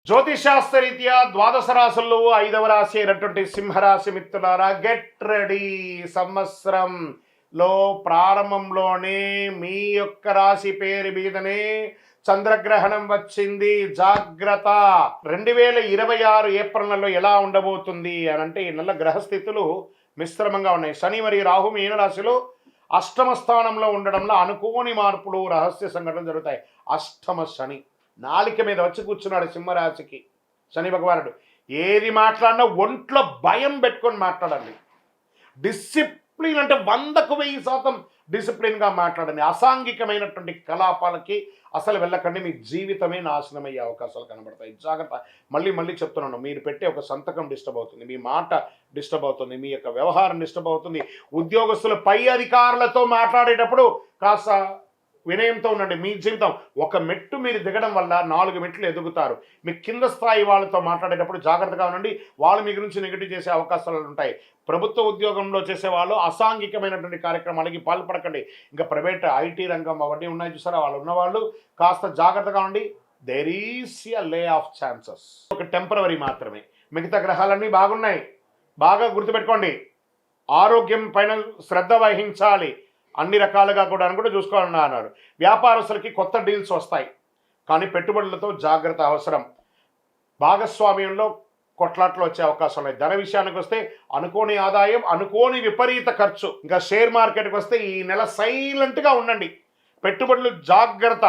జ్యోతిషాస్త్రరీత్యా ద్వాదశ రాశుల్లో 5వ రాశి అయినటువంటి సింహరాశి మిత్రులారా, గెట్ రెడీ. సంవత్సరంలో ప్రారంభంలోనే మీ యొక్క రాశి పేరు మీదనే చంద్రగ్రహణం వచ్చింది. జాగ్రత్త. 2026 ఏప్రిల్ నెలలో ఎలా ఉండబోతుంది అని అంటే, ఈ నెల గ్రహస్థితులు మిశ్రమంగా ఉన్నాయి. శని మరియు రాహు మీన రాశిలో అష్టమ స్థానంలో ఉండడంలో అనుకోని మార్పులు, రహస్య సంఘటనలు జరుగుతాయి. అష్టమ శని నాలిక మీద వచ్చి కూర్చున్నాడు సింహరాశికి శని భగవానుడు. ఏది మాట్లాడినా ఒంట్లో భయం పెట్టుకొని మాట్లాడండి. డిసిప్లిన్ అంటే 100కు 1000% డిసిప్లిన్గా మాట్లాడండి. అసాంఘికమైనటువంటి కలాపాలకి అసలు వెళ్ళకండి. మీ జీవితమే నాశనం అయ్యే అవకాశాలు కనబడతాయి. జాగ్రత్త. మళ్ళీ చెప్తున్నాను, మీరు పెట్టే ఒక సంతకం డిస్టర్బ్ అవుతుంది, మీ మాట డిస్టర్బ్ అవుతుంది, మీ యొక్క వ్యవహారం డిస్టర్బ్ అవుతుంది. ఉద్యోగస్తులు పై అధికారులతో మాట్లాడేటప్పుడు కాస్త వినయంతో ఉండండి. మీ జీవితం ఒక మెట్టు మీరు దిగడం వల్ల 4 మెట్లు ఎదుగుతారు. మీ కింద స్థాయి వాళ్ళతో మాట్లాడేటప్పుడు జాగ్రత్తగా ఉండండి. వాళ్ళు మీ గురించి నెగిటివ్ చేసే అవకాశాలు ఉంటాయి. ప్రభుత్వ ఉద్యోగంలో చేసే వాళ్ళు అసాంఘికమైనటువంటి కార్యక్రమాలకి పాల్పడకండి. ఇంకా ప్రైవేట్ ఐటీ రంగం అవన్నీ ఉన్నాయి చూసారా, వాళ్ళు ఉన్నవాళ్ళు కాస్త జాగ్రత్తగా ఉండి. There is a lay off chances. ఒక టెంపరవరీ మాత్రమే. మిగతా గ్రహాలన్నీ బాగున్నాయి. బాగా గుర్తుపెట్టుకోండి. ఆరోగ్యం పైన శ్రద్ధ వహించాలి. అన్ని రకాలుగా కూడా చూసుకోవాలని అన్నారు. వ్యాపారస్తులకి కొత్త డీల్స్ వస్తాయి, కానీ పెట్టుబడులతో జాగ్రత్త అవసరం. భాగస్వామ్యంలో కొట్లాట్లు వచ్చే అవకాశం ఉన్నాయి. ధన విషయానికి వస్తే అనుకోని ఆదాయం, అనుకోని విపరీత ఖర్చు. ఇంకా షేర్ మార్కెట్కి వస్తే ఈ నెల సైలెంట్గా ఉండండి. పెట్టుబడులు జాగ్రత్త.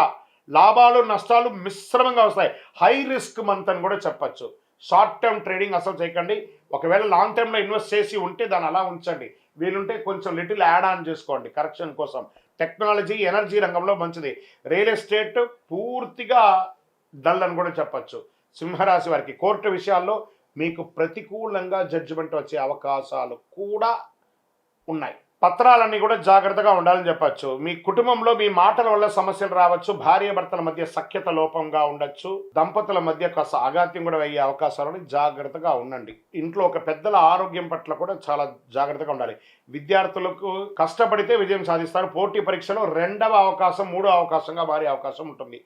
లాభాలు నష్టాలు మిశ్రమంగా వస్తాయి. హై రిస్క్ మంత్ అని కూడా చెప్పచ్చు. షార్ట్ టర్మ్ ట్రేడింగ్ అసలు చేయకండి. ఒకవేళ లాంగ్ టర్మ్లో ఇన్వెస్ట్ చేసి ఉంటే దాన్ని అలా ఉంచండి. వీలుంటే కొంచెం లిటిల్ యాడ్ ఆన్ చేసుకోండి కరెక్షన్ కోసం. టెక్నాలజీ, ఎనర్జీ రంగంలో మంచిది. రియల్ ఎస్టేట్ పూర్తిగా డల్ అని కూడా చెప్పచ్చు. సింహరాశి వారికి కోర్టు విషయాల్లో మీకు ప్రతికూలంగా జడ్జిమెంట్ వచ్చే అవకాశాలు కూడా ఉన్నాయి. పత్రాలన్నీ కూడా జాగ్రత్తగా ఉండాలని చెప్పచ్చు. మీ కుటుంబంలో మీ మాటల వల్ల సమస్యలు రావచ్చు. భార్యాభర్తల మధ్య సఖ్యత లోపంగా ఉండొచ్చు. దంపతుల మధ్య కాస్త అగాత్యం కూడా అయ్యే అవకాశాలను జాగ్రత్తగా ఉండండి. ఇంట్లో ఒక పెద్దల ఆరోగ్యం పట్ల కూడా చాలా జాగ్రత్తగా ఉండాలి. విద్యార్థులకు కష్టపడితే విజయం సాధిస్తారు. పోటీ పరీక్షలో 2వ అవకాశం 3వ అవకాశంగా మారే అవకాశం ఉంటుంది.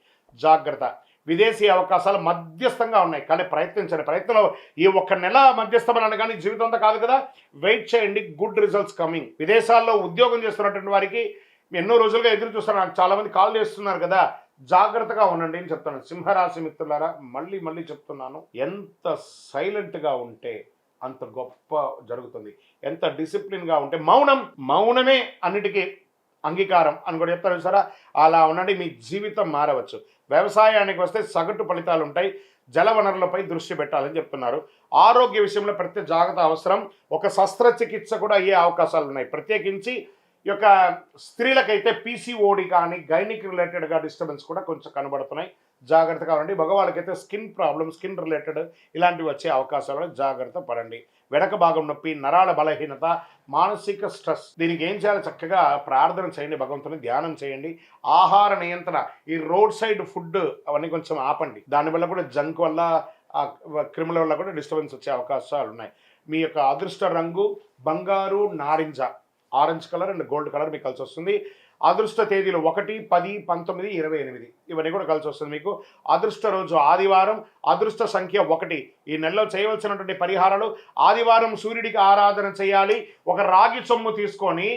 జాగ్రత్త. విదేశీ అవకాశాలు మధ్యస్థంగా ఉన్నాయి, కానీ ప్రయత్నించండి. ప్రయత్నంలో ఈ 1 నెల మధ్యస్థమని కానీ జీవితం అంతా కాదు కదా. వెయిట్ చేయండి. Good results coming. విదేశాల్లో ఉద్యోగం చేస్తున్నటువంటి వారికి ఎన్నో రోజులుగా ఎదురు చూస్తున్నారు. నాకు చాలామంది కాల్ చేస్తున్నారు కదా. జాగ్రత్తగా ఉండండి అని చెప్తాను. సింహరాశి మిత్రులారా, మళ్ళీ చెప్తున్నాను, ఎంత సైలెంట్గా ఉంటే అంత గొప్ప జరుగుతుంది. ఎంత డిసిప్లిన్గా ఉంటే మౌనమే అన్నిటికీ అంగీకారం అని కూడా చెప్తారు సరే. అలా ఉండండి. మీ జీవితం మారవచ్చు. వ్యవసాయానికి వస్తే సగటు ఫలితాలు ఉంటాయి. జల వనరులపై దృష్టి పెట్టాలని చెప్తున్నారు. ఆరోగ్య విషయంలో ప్రత్యేక జాగ్రత్త అవసరం. ఒక శస్త్రచికిత్స కూడా అయ్యే అవకాశాలు ఉన్నాయి. ప్రత్యేకించి ఈ యొక్క స్త్రీలకైతే పీసీఓడి కానీ గైనిక్ రిలేటెడ్గా డిస్టర్బెన్స్ కూడా కొంచెం కనబడుతున్నాయి. జాగ్రత్తగా ఉండండి. మగవాళ్ళకైతే స్కిన్ ప్రాబ్లమ్, స్కిన్ రిలేటెడ్ ఇలాంటివి వచ్చే అవకాశాలను జాగ్రత్త పడండి. వెనక భాగం నొప్పి, నరాల బలహీనత, మానసిక స్ట్రెస్, దీనికి ఏం చేయాలి? చక్కగా ప్రార్థన చేయండి, భగవంతుని ధ్యానం చేయండి. ఆహార నియంత్రణ, ఈ రోడ్ సైడ్ ఫుడ్ అవన్నీ కొంచెం ఆపండి. దానివల్ల కూడా జంక్ వల్ల, క్రిముల వల్ల కూడా డిస్టర్బెన్స్ వచ్చే అవకాశాలు ఉన్నాయి. మీ యొక్క అదృష్ట రంగు బంగారు, నారింజ, orange colour and gold colour మీకు కలిసి వస్తుంది. అదృష్ట తేదీలు 1, 10, 19, 28 ఇవన్నీ కూడా కలిసి వస్తుంది మీకు. అదృష్ట రోజు ఆదివారం. అదృష్ట సంఖ్య 1. ఈ నెలలో చేయవలసినటువంటి పరిహారాలు: ఆదివారం సూర్యుడికి ఆరాధన చేయాలి. ఒక రాగి సొమ్ము తీసుకొని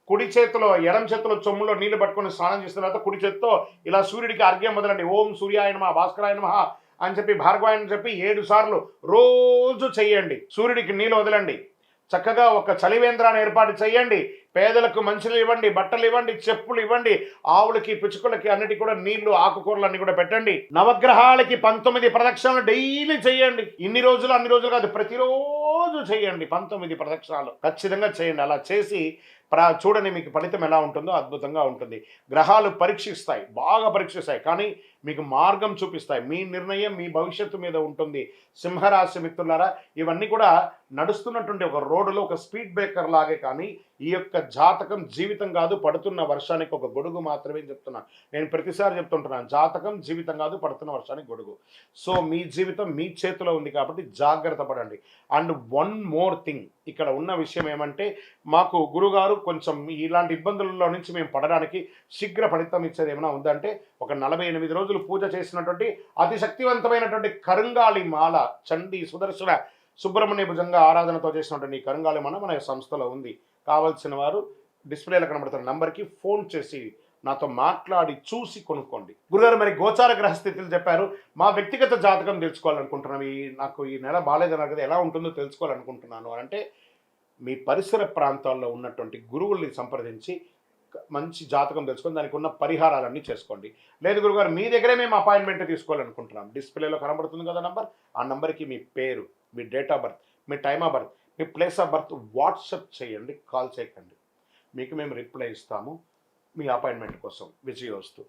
కుడి చేతిలో, ఎడం చేతిలో చొమ్ములో నీళ్లు పట్టుకొని స్నానం చేసిన తర్వాత కుడి చేతితో ఇలా సూర్యుడికి అర్ఘ్యం వదలండి. ఓం సూర్యాయ నమః, భాస్కరాయ నమః అని చెప్పి, భార్గవాయని చెప్పి 7 సార్లు రోజు చెయ్యండి. సూర్యుడికి నీళ్ళు వదలండి. చక్కగా ఒక చలివేంద్రాన్ని ఏర్పాటు చేయండి. పేదలకు మంచిలు ఇవ్వండి, బట్టలు ఇవ్వండి, చెప్పులు ఇవ్వండి. ఆవులకి, పిచ్చుకలకి అన్నిటికీ కూడా నీళ్లు, ఆకుకూరలు అన్ని కూడా పెట్టండి. నవగ్రహాలకి 19 ప్రదక్షిణలు డైలీ చేయండి. అన్ని రోజులు కాదు, ప్రతిరోజు చేయండి 19 ప్రదక్షిణాలు ఖచ్చితంగా చేయండి. అలా చేసి చూడండి, మీకు ఫలితం ఎలా ఉంటుందో అద్భుతంగా ఉంటుంది. గ్రహాలు పరీక్షిస్తాయి, బాగా పరీక్షిస్తాయి, కానీ మీకు మార్గం చూపిస్తాయి. మీ నిర్ణయం మీ భవిష్యత్తు మీద ఉంటుంది. సింహరాశి మిత్రులారా, ఇవన్నీ కూడా నడుస్తున్నటువంటి ఒక రోడ్డులో ఒక స్పీడ్ బ్రేకర్ లాగే, కానీ ఈ యొక్క జాతకం జీవితం కాదు, పడుతున్న వర్షానికి ఒక గొడుగు మాత్రమే చెప్తున్నాను. నేను ప్రతిసారి చెప్తుంటున్నాను, జాతకం జీవితం కాదు, పడుతున్న వర్షానికి గొడుగు. సో మీ జీవితం మీ చేతిలో ఉంది కాబట్టి జాగ్రత్త పడండి. అండ్ వన్ మోర్ థింగ్, ఇక్కడ ఉన్న విషయం ఏమంటే మాకు గురుగారు కొంచెం ఇలాంటి ఇబ్బందులలో నుంచి మేము పడడానికి శీఘ్ర ఫలితం ఇచ్చేది ఏమైనా ఉందంటే ఒక 48 రోజులు పూజ చేసినటువంటి అతి శక్తివంతమైనటువంటి కరుంగాళి మాల చండీ సుదర్శన సుబ్రహ్మణ్య భుజంగా ఆరాధనతో చేసినటువంటి ఈ కరుంగాళి మాల మన సంస్థలో ఉంది. కావాల్సిన వారు డిస్ప్లేలో కనబడుతున్న నంబర్కి ఫోన్ చేసి నాతో మాట్లాడి చూసి కొనుక్కోండి. గురుగారు మరి గోచార గ్రహస్థితులు చెప్పారు, మా వ్యక్తిగత జాతకం తెలుసుకోవాలనుకుంటున్నాను, నాకు ఈ నెల బాగాలేదన్నారు కదా, ఎలా ఉంటుందో తెలుసుకోవాలనుకుంటున్నాను అని అంటే మీ పరిసర ప్రాంతాల్లో ఉన్నటువంటి గురువుల్ని సంప్రదించి మంచి జాతకం తెలుసుకొని దానికి ఉన్న పరిహారాలన్నీ చేసుకోండి. లేదు గురుగారు మీ దగ్గరే మేము అపాయింట్మెంట్ తీసుకోవాలనుకుంటున్నాం, డిస్ప్లేలో కనబడుతుంది కదా నంబర్, ఆ నంబర్కి మీ పేరు, మీ డేట్ ఆఫ్ బర్త్, మీ టైమ్ ఆఫ్ బర్త్, మీ ప్లేస్ ఆఫ్ బర్త్ వాట్సప్ చేయండి, కాల్ చేయకండి, మీకు మేము రిప్లై ఇస్తాము. మీ అపాయింట్మెంట్ కోసం విజయోస్తు.